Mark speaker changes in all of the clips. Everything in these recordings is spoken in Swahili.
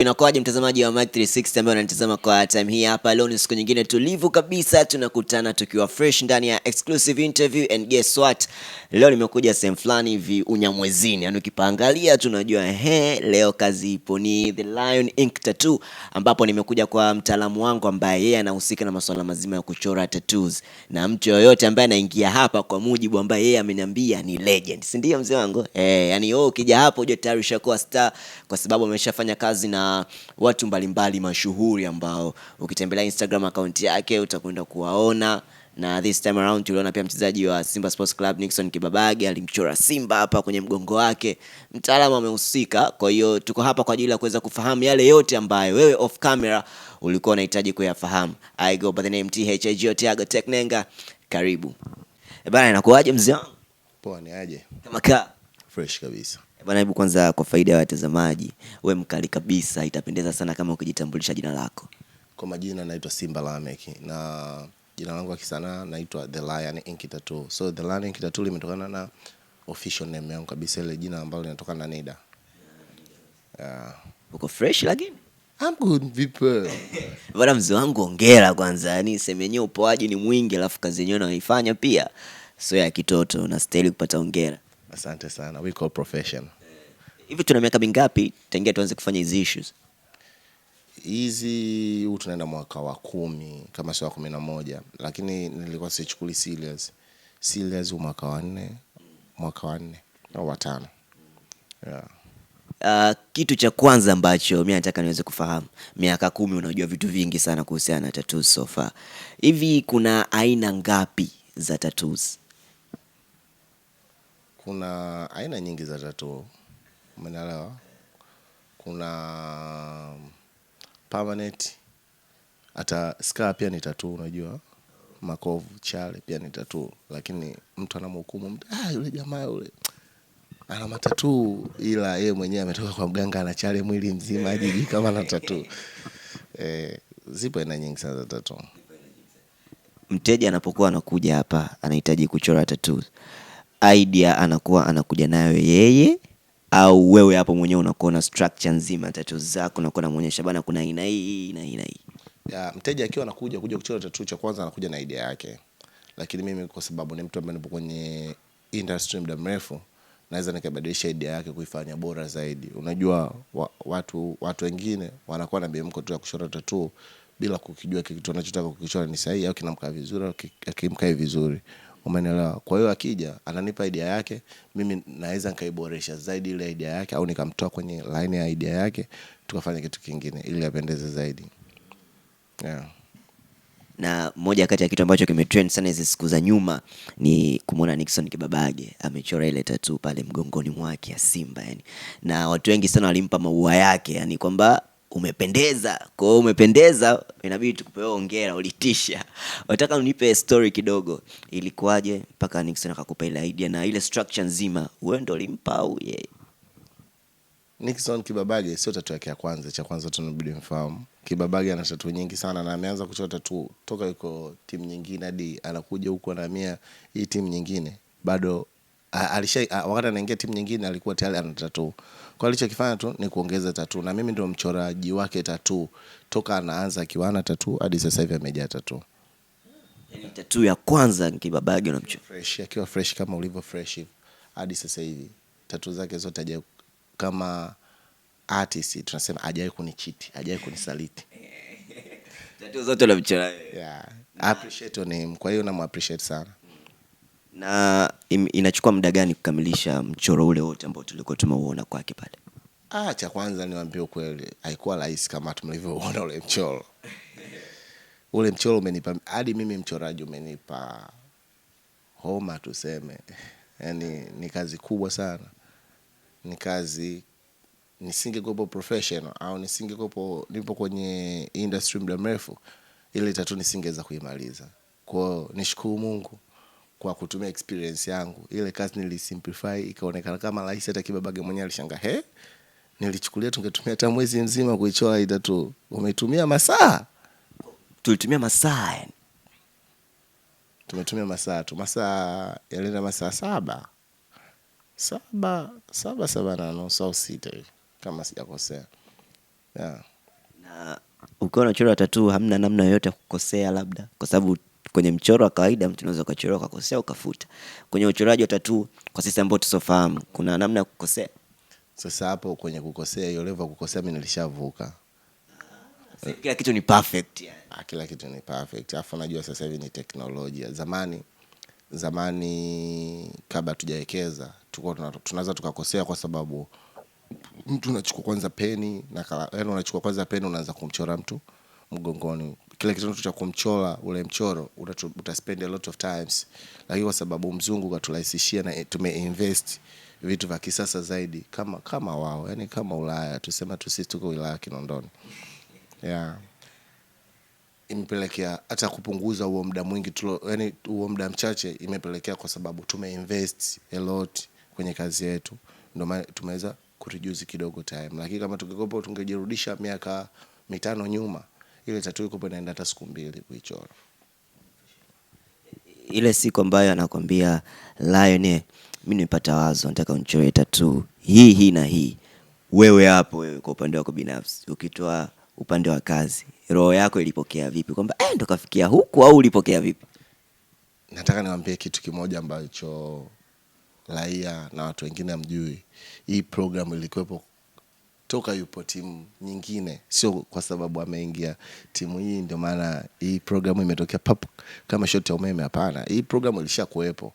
Speaker 1: Inakuwaje mtazamaji wa Mike 360 ambaye unanitazama kwa time hii hapa. Leo ni siku nyingine tulivu kabisa, tunakutana tukiwa fresh ndani ya exclusive interview, and guess what? Leo nimekuja sehemu fulani hivi Unyamwezini. Yaani ukipaangalia tunajua leo kazi ipo, ni The Lion Ink Tattoo, ambapo nimekuja kwa mtaalamu wangu ambaye yeye anahusika na masuala mazima ya kuchora tattoos. Na mtu yoyote ambaye anaingia hapa kwa mujibu ambaye yeye ameniambia ni legend. Si ndio mzee wangu? Yani wewe ukija hapo uje tayari ushakuwa star kwa sababu ameshafanya kazi na watu mbalimbali mashuhuri ambao ukitembelea Instagram account yake utakwenda kuwaona. Na this time around tuliona pia mchezaji wa Simba Sports Club Nixon Kibabage alimchora Simba hapa kwenye mgongo wake. Mtaalamu amehusika, kwa hiyo tuko hapa kwa ajili ya kuweza kufahamu yale yote ambayo wewe off camera ulikuwa unahitaji kuyafahamu. I go by the name THAG Thiago Teknenga. Karibu. Bana, inakuaje mzee wangu?
Speaker 2: Poa, ni aje?
Speaker 1: Kama ka
Speaker 2: fresh kabisa.
Speaker 1: Bana, hebu kwanza kwa faida ya watazamaji, wewe mkali kabisa, itapendeza sana kama ukijitambulisha jina lako.
Speaker 2: Kwa majina naitwa Simba Lamek na jina langu la kisanaa naitwa The Lion Ink Tattoo. So The Lion Ink Tattoo limetokana na official name yangu kabisa, ile jina ambalo linatoka na NIDA.
Speaker 1: Uko fresh lakini?
Speaker 2: I'm good people.
Speaker 1: Bwana mzee wangu, hongera kwanza. Yaani sema yenyewe upoaji ni mwingi, alafu kazi yenyewe unaifanya pia sio ya kitoto, unastahili kupata hongera.
Speaker 2: Asante sana. We call profession.
Speaker 1: Hivi tuna miaka mingapi tangia tuanze kufanya hizi issues?
Speaker 2: Hizi tunaenda mwaka wa 10 kama sio 11, lakini nilikuwa sichukuli serious mwaka wa 4 au wa 5.
Speaker 1: Kitu cha kwanza ambacho mimi nataka niweze kufahamu, miaka 10 unajua vitu vingi sana kuhusiana na tattoos so far. Hivi kuna aina ngapi za tattoos?
Speaker 2: Kuna aina nyingi za tattoo. Umeelewa? Kuna permanent, hata scar pia ni tattoo, unajua. Makovu, chale pia ni tattoo, lakini mtu anamhukumu mtu, yule jamaa yule ana matatu, ila yeye mwenyewe ametoka kwa mganga ana chale mwili mzima ajiji kama ana tattoo. Zipo aina nyingi sana za tattoo.
Speaker 1: Mteja anapokuwa anakuja hapa anahitaji kuchora tattoos, idea anakuwa anakuja nayo yeye au wewe hapo mwenyewe unakuwa na structure nzima tattoos zako, unakuwa unamuonyesha bana kuna aina hii na aina hii?
Speaker 2: Mteja akiwa anakuja kuchora tattoo, cha kwanza anakuja na idea yake. Lakini mimi kwa sababu ni mtu ambaye nipo kwenye industry muda mrefu, naweza nikabadilisha idea yake kuifanya bora zaidi. Unajua watu wengine wanakuwa na biemko tu ya kuchora tattoo bila kukijua kitu anachotaka kukichora ni sahihi au kinamkaa vizuri au kimkai vizuri. Umeelewa? Kwa hiyo akija ananipa idea yake, mimi naweza nikaiboresha zaidi ile idea yake au nikamtoa kwenye line ya idea yake tukafanya kitu kingine ili apendeze zaidi.
Speaker 1: Na moja kati ya kitu ambacho kimetrend sana hizo siku za nyuma ni kumuona Nixon Kibabage amechora ile tattoo pale mgongoni mwake ya Simba yani. Na watu wengi sana walimpa maua yake, yani kwamba umependeza. Kwa hiyo umependeza, inabidi tukupe hongera, ulitisha. Nataka unipe story kidogo. Ilikuwaje mpaka Nixon akakupa ile idea na ile structure nzima wewe ndio ulimpa au yeye?
Speaker 2: Nixon Kibabage sio tattoo yake ya kwanza, cha kwanza tunabidi mfahamu. Kibabage ana tattoo nyingi sana na ameanza kuchora tattoo toka yuko timu nyingine hadi anakuja huko na mia hii timu nyingine. Bado wakati anaingia timu nyingine alikuwa tayari ana tattoo. Kwa alichokifanya tu ni kuongeza tattoo, na mimi ndio mchoraji wake tattoo toka anaanza akiwa ana tattoo hadi sasa hivi amejaa tattoo.
Speaker 1: Yaani tattoo ya kwanza Kibabage unamchora
Speaker 2: fresh, akiwa fresh kama ulivyo fresh hadi sasa hivi. Tattoo zake zote haja kama artist tunasema hajawahi kunicheat, hajawahi kunisaliti.
Speaker 1: Tattoo zote unamchora.
Speaker 2: Appreciate him, kwa hiyo namu appreciate sana.
Speaker 1: Na inachukua muda gani kukamilisha mchoro ule wote ambao tulikuwa tumeuona kwake pale?
Speaker 2: Cha kwanza niwaambie ukweli, haikuwa rahisi kama tulivyoona ule mchoro. Ule mchoro umenipa hadi mimi mchoraji umenipa homa tuseme. Yaani ni kazi kubwa sana. Ni kazi nisingekuwa professional au nipo kwenye industry muda mrefu, ile tattoo nisingeweza kuimaliza. Kwa hiyo nishukuru Mungu kwa kutumia experience yangu. Ile kazi nilisimplify ikaonekana kama rahisi, hata Kibabage mwenyewe alishangaa. Nilichukulia tungetumia hata mwezi mzima kuichora ile tattoo. Umetumia masaa?
Speaker 1: Tulitumia masaa yani.
Speaker 2: Tumetumia masaa tu. Masaa yalienda masaa 7 na nusu au 6 hivi kama sijakosea. Yeah.
Speaker 1: Na ukiwa unachora tattoo hamna namna yoyote ya kukosea, labda kwa sababu kwenye mchoro wa kawaida mtu anaweza ukachora ukakosea ukafuta. Kwenye uchoraji wa tattoo, kwa sisi ambao tusofahamu, kuna namna ya kukosea?
Speaker 2: Sasa hapo kwenye kukosea, hiyo level kukosea mimi nilishavuka.
Speaker 1: Kila kitu ni perfect yani.
Speaker 2: Kila kitu ni perfect. Alafu najua sasa hivi ni teknolojia. Zamani kabla tujawekeza tulikuwa tunaweza tukakosea kwa sababu mtu unachukua kwanza peni na yaani unachukua kwanza peni unaanza kumchora mtu mgongoni. Kile kitu cha kumchora ule mchoro utaspend a lot of times. Lakini kwa sababu mzungu katurahisishia na tumeinvest vitu vya kisasa zaidi kama wao, yani kama Ulaya, tuseme tu sisi tuko wilaya Kinondoni. Yeah. Imepelekea hata kupunguza huo muda mwingi yani huo muda mchache, imepelekea kwa sababu tumeinvest a lot kwenye kazi yetu, ndio maana tumeweza kureduce kidogo time. Lakini kama tungekopa tungejirudisha miaka 5 nyuma, ile tattoo iko inaenda hata siku 2 kuichora.
Speaker 1: Ile siku ambayo anakuambia Lion, mimi nimepata wazo, nataka unichore tattoo hii na hii, wewe hapo, wewe kwa upande wako binafsi, ukitoa upande wa kazi, roho yako ilipokea vipi? Kwamba ndo kafikia huku, au ulipokea vipi?
Speaker 2: Nataka niwaambie kitu kimoja ambacho raia na watu wengine hamjui. Hii program ilikuwepo toka yupo timu nyingine, sio kwa sababu ameingia timu hii ndio maana hii program imetokea pap kama shot ya umeme. Hapana, hii program ilishakuwepo,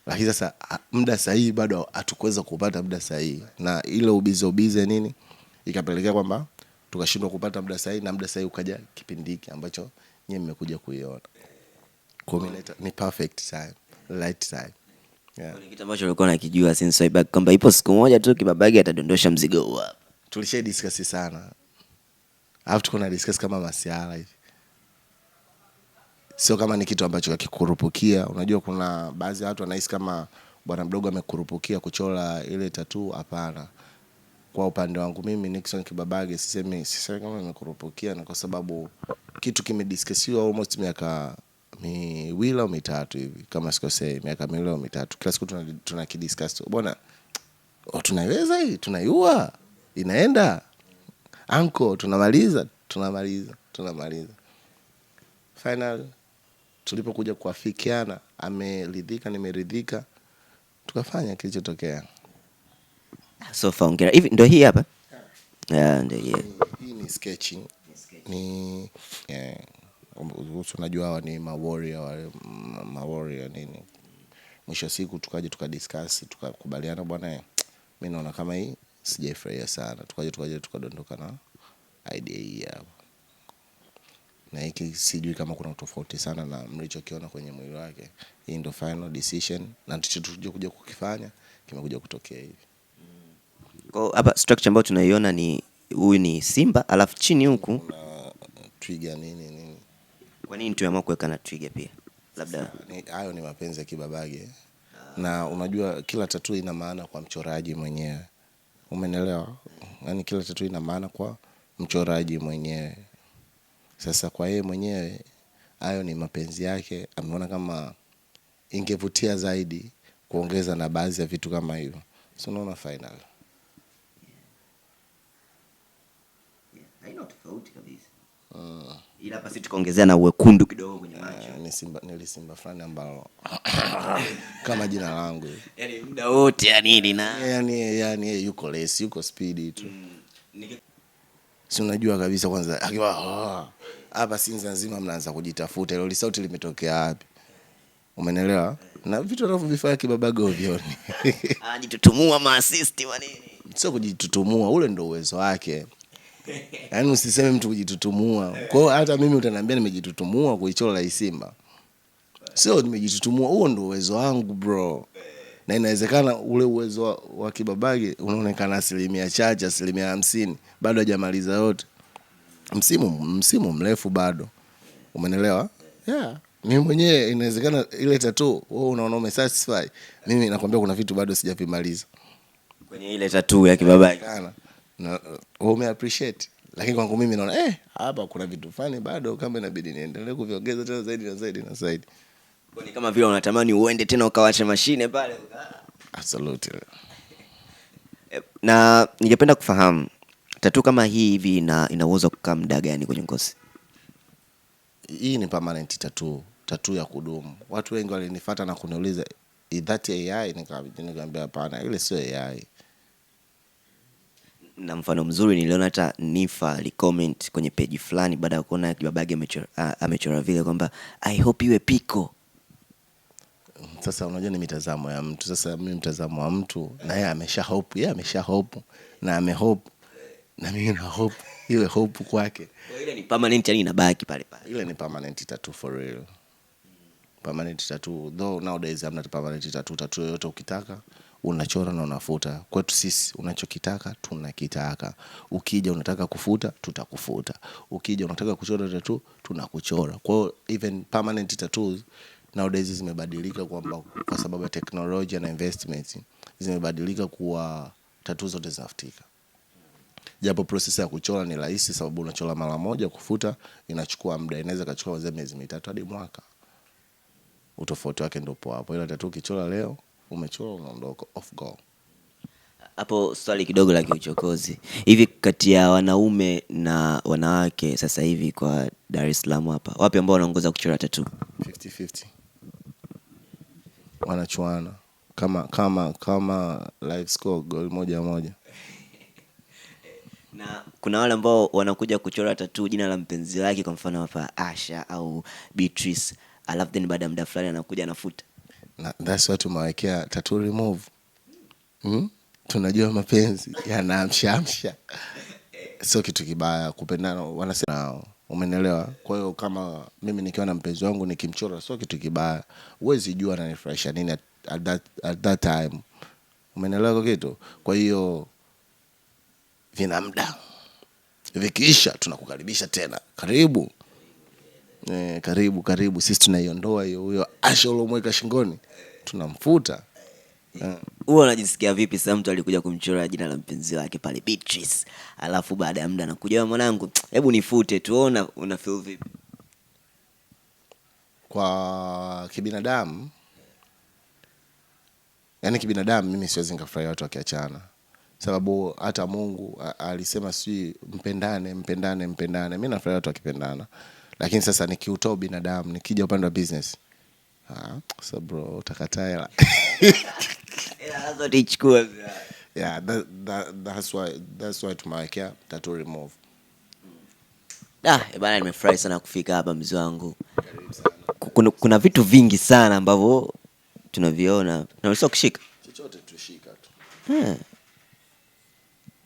Speaker 2: lakini sasa muda sahihi bado hatukuweza kupata muda sahihi, na ile ubize nini ikapelekea kwamba tukashindwa kupata muda sahihi, na muda sahihi ukaja kipindi hiki ambacho nyinyi mmekuja kuiona. Combinate ni perfect time, right time.
Speaker 1: Yeah. Ni kitu ambacho ulikuwa unakijua since way back kwamba ipo siku moja tu Kibabage atadondosha mzigo huu hapa.
Speaker 2: Tulisha discuss sana. Alafu tuko na discuss kama masiala hivi. Sio kama ni kitu ambacho kakikurupukia. Unajua kuna baadhi ya watu wanahisi kama bwana mdogo amekurupukia kuchora ile tattoo. Hapana. Kwa upande wangu mimi Nixon Kibabage sisemi kama nimekurupukia, na kwa sababu kitu kimediscussiwa almost miaka 2 au 3 hivi kama sikosei, miaka 2 au 3. Kila siku tunakidiscuss. Bwana tunaiweza hii, tunaiua, inaenda anko, tunamaliza. Final tulipokuja kuafikiana, ameridhika, nimeridhika, tukafanya kilichotokea.
Speaker 1: So faongera hivi ndio hii hapa. Ndio
Speaker 2: hii ni sketching. Ni unajua hawa ni warrior nini. Mwisho siku tukaje tukadiscuss, tukakubaliana bwana, mimi naona kama hii sijaifurahia sana. Tukaje tukadondoka na idea hii hapa. Na hiki sijui kama kuna tofauti sana na mlichokiona kwenye mwili wake. Hii ndio final decision, na tulichokuja kukifanya kimekuja kutokea hivi.
Speaker 1: Kwa hapa structure ambayo tunaiona ni huyu ni simba, alafu chini huku
Speaker 2: trigger nini.
Speaker 1: Kwa nini tumeamua kuweka na trigger pia? Labda
Speaker 2: hayo ni mapenzi ya Kibabage. Na unajua kila tattoo ina maana kwa mchoraji mwenyewe. Umeelewa? Yaani kila tattoo ina maana kwa mchoraji mwenyewe. Sasa kwa yeye mwenyewe hayo ni mapenzi yake, ameona kama ingevutia zaidi kuongeza na baadhi ya vitu kama hivyo. So unaona final.
Speaker 1: Haina tofauti kabisa. Ila basi tukaongezea na wekundu kidogo kwenye macho.
Speaker 2: Ni simba fulani ambao kama jina langu.
Speaker 1: Yaani muda wote yani
Speaker 2: yani yuko less, yuko speed tu. Si unajua kabisa kwanza akiwa hapa Sinza nzima mnaanza kujitafuta ile sauti limetokea wapi. Umeelewa? Na vitu anavyovifanya Kibabage ovyo.
Speaker 1: Jitutumua maassist wa nini?
Speaker 2: Sio kujitutumua, ule ndio uwezo wake. Yaani usiseme mtu kujitutumua. Kwa hiyo hata mimi utaniambia nimejitutumua kuichora hii simba. Sio nimejitutumua, huo ndio uwezo wangu bro. Na inawezekana ule uwezo wa Kibabage unaonekana 50%, bado hajamaliza yote. Msimu mrefu bado. Umeelewa? Yeah. Mimi mwenyewe inawezekana ile tattoo wewe unaona umesatisfy. Mimi nakwambia kuna vitu bado sijavimaliza
Speaker 1: kwenye ile tattoo ya Kibabage.
Speaker 2: Na wewe appreciate. Lakini kwangu mimi naona hapa kuna vitu fani bado kama inabidi niendelee kuviongeza tena zaidi.
Speaker 1: Ni kama vile unatamani uende tena ukawacha mashine pale.
Speaker 2: Absolutely.
Speaker 1: Na ningependa kufahamu Tattoo kama hii hivi inaweza kukaa muda gani kwenye ngozi?
Speaker 2: Hii ni permanent tattoo, tattoo ya kudumu. Watu wengi walinifuata na kuniuliza is that AI? Nikamwambia hapana, ile sio AI.
Speaker 1: Na mfano mzuri niliona hata Nifa alicomment kwenye page fulani baada ya kuona Kibabage amechora vile kwamba I hope iwe piko.
Speaker 2: Sasa unajua ni mitazamo ya mtu. Sasa mimi mtazamo wa mtu na yeye amesha hope, yeye amesha hope na amehope na mimi na hope iwe hope kwake.
Speaker 1: Ile ni permanent, yani inabaki pale pale.
Speaker 2: Ile ni permanent tattoo for real. Permanent tattoo though nowadays hamna permanent tattoo. Tattoo yote ukitaka unachora na unafuta. Kwetu sisi unachokitaka tunakitaka. Ukija unataka kufuta tutakufuta. Ukija unataka kuchora tattoo tunakuchora. Kwa hiyo even permanent tattoos nowadays zimebadilika kwa sababu ya teknolojia na investments, zimebadilika kuwa tattoo zote zinafutika. Japo process ya kuchora ni rahisi sababu unachora mara moja, kufuta inachukua muda, inaweza kachukua miezi 3 hadi mwaka. Utofauti wake ndio hapo. Ila tattoo ukichora leo umechora unaondoka off go.
Speaker 1: Hapo swali kidogo la kiuchokozi. Hivi kati ya wanaume na wanawake sasa hivi kwa Dar es Salaam hapa, wapi ambao wanaongoza kuchora tattoo?
Speaker 2: 50-50. Wanachuana. Kama live score goal 1-1.
Speaker 1: Na kuna wale ambao wanakuja kuchora tattoo jina la mpenzi wake, kwa mfano hapa Asha au Beatrice, alafu then baada ya muda fulani anakuja anafuta.
Speaker 2: Na that's why tumewekea tattoo remove. Tunajua mapenzi yanaamsha. Sio kitu kibaya kupendana, wanasema umeelewa. Kwa hiyo kama mimi nikiwa na mpenzi wangu nikimchora sio kitu kibaya. Huwezi jua ananifurahisha nini at that time. Umeelewa kwa kitu? Kwa hiyo vina muda. Vikiisha tunakukaribisha tena. Karibu. Karibu. Sisi tunaiondoa huyo Asha ulomweka shingoni. Tunamfuta.
Speaker 1: Huwa unajisikia vipi sasa mtu alikuja kumchora jina la mpenzi wake pale Beatrice, alafu baada ya muda anakuja wewe mwanangu hebu nifute tuona, una feel vipi?
Speaker 2: Kwa kibinadamu, yani kibinadamu mimi siwezi nikafurahia watu wakiachana. Sababu hata Mungu alisema si mpendane. Mimi nafurahia watu wakipendana. Lakini sasa nikiutoa binadamu, nikija upande wa business, so bro utakataa hela.
Speaker 1: Lazima tuichukue.
Speaker 2: Yeah, that's why tumewekea tattoo remove.
Speaker 1: Bana nimefurahi sana kufika hapa mzee wangu. Kuna vitu vingi sana ambavyo tunaviona. Na unaweza kushika?
Speaker 2: Chochote tushika tu.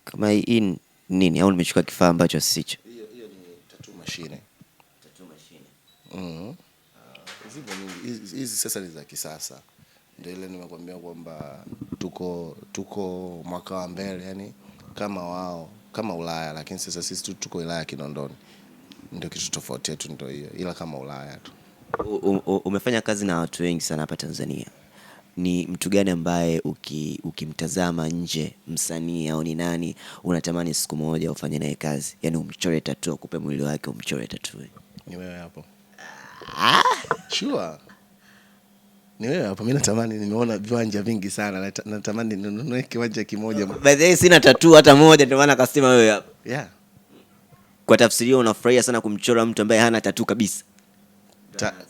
Speaker 1: Kama hii nini au nimechukua kifaa ambacho sicho?
Speaker 2: Hiyo ni tattoo machine.
Speaker 1: Tattoo machine.
Speaker 2: Hizi sasa ni za kisasa. Ndio ile nimekwambia kwamba tuko mwaka wa mbele, yani kama wao, kama Ulaya, lakini sasa sisi tuko Ulaya Kinondoni. Ndio kitu tofauti yetu ndio hiyo, ila kama Ulaya tu.
Speaker 1: Umefanya kazi na watu wengi sana hapa Tanzania. Ni mtu gani ambaye ukimtazama nje, msanii au ni nani unatamani siku moja ufanye naye kazi? Yaani umchore tattoo, kupe mwili wake umchore tattoo.
Speaker 2: Ni wewe hapo. Sure. Ni wewe hapo. Mimi natamani, nimeona viwanja vingi sana. Natamani ninunue kiwanja kimoja.
Speaker 1: By the way sina tattoo hata moja, ndio maana akasema wewe hapo.
Speaker 2: Yeah.
Speaker 1: Kwa tafsiri hiyo unafurahia sana kumchora mtu ambaye hana tattoo kabisa?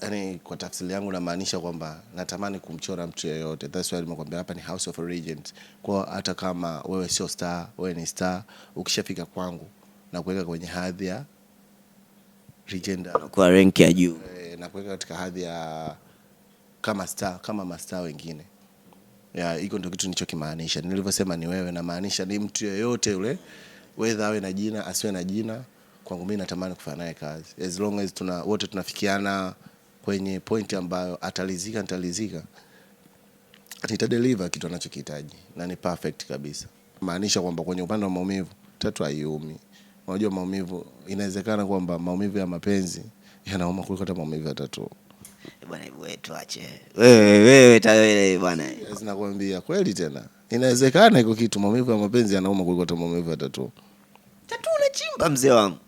Speaker 2: Yaani kwa tafsiri yangu namaanisha kwamba natamani kumchora mtu yeyote. That's why nimekwambia hapa ni House of Legends. Kwa hata kama wewe sio star, wewe ni star, ukishafika kwangu na kuweka kwenye hadhi ya legend,
Speaker 1: kwa rank ya juu,
Speaker 2: na kuweka katika hadhi ya kama star, kama mastaa wengine. Hiko ndio kitu nilichokimaanisha. Nilivyosema ni wewe, na maanisha ni mtu yeyote yule, whether awe na jina asiwe na jina. Kwangu mimi natamani kufanya naye kazi. As long as wote tunafikiana kwenye point ambayo atalizika, nitalizika. Nitadeliver kitu anachokihitaji na ni perfect kabisa. Maanisha kwamba kwenye upande wa maumivu, tattoo haiumi. Unajua maumivu, inawezekana kwamba maumivu ya mapenzi yanauma kuliko hata maumivu ya tattoo.
Speaker 1: Bwana wewe tuache. Wewe tawele bwana.
Speaker 2: Nakwambia kweli tena. Inawezekana iko kitu maumivu ya mapenzi yanauma kuliko hata maumivu ya tattoo.
Speaker 1: Tattoo unachimba mzee wangu.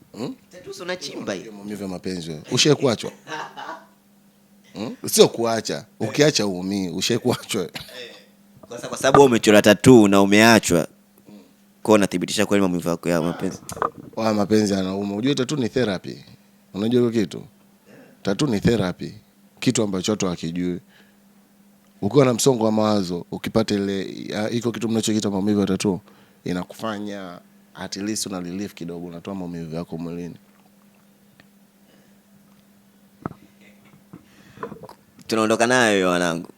Speaker 1: Tattoo unachimba hiyo.
Speaker 2: Maumivu ya mapenzi wewe. Ushakuachwa? Sio kuacha. Ukiacha uumii, ushakuachwa.
Speaker 1: Kwa sababu umechora tattoo na umeachwa. Kwa unathibitisha kweli maumivu yako ya mapenzi?
Speaker 2: Mapenzi yanauma. Unajua tattoo ni therapy. Unajua hiyo kitu? Tattoo ni therapy. Kitu ambacho watu hawakijui. Ukiwa na msongo wa mawazo, ukipata ile iko kitu mnachokiita maumivu ya tattoo, inakufanya at least una relief kidogo, unatoa maumivu yako mwilini.
Speaker 1: Tunaondoka nayo wanangu.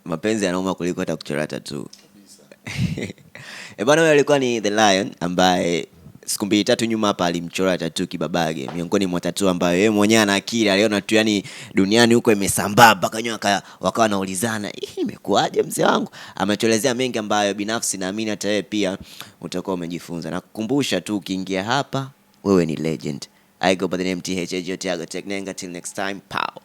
Speaker 1: Mapenzi yanauma kuliko hata kuchora tattoo. Bwana, huyo alikuwa ni The Lion ambaye siku 2-3 nyuma hapa alimchora tattoo kibabage. Miongoni mwa tattoo ambayo yeye mwenyewe ana akili, aliona tu yani duniani huko imesambaa mpaka nyoka wakawa wanaulizana, "Hii imekuaje mzee wangu?" Amecholezea mengi ambayo binafsi naamini hata wewe pia utakuwa umejifunza. Na kukumbusha tu ukiingia hapa wewe ni legend. I go by the name THJ Tiago Teknenga. Till next time, pow.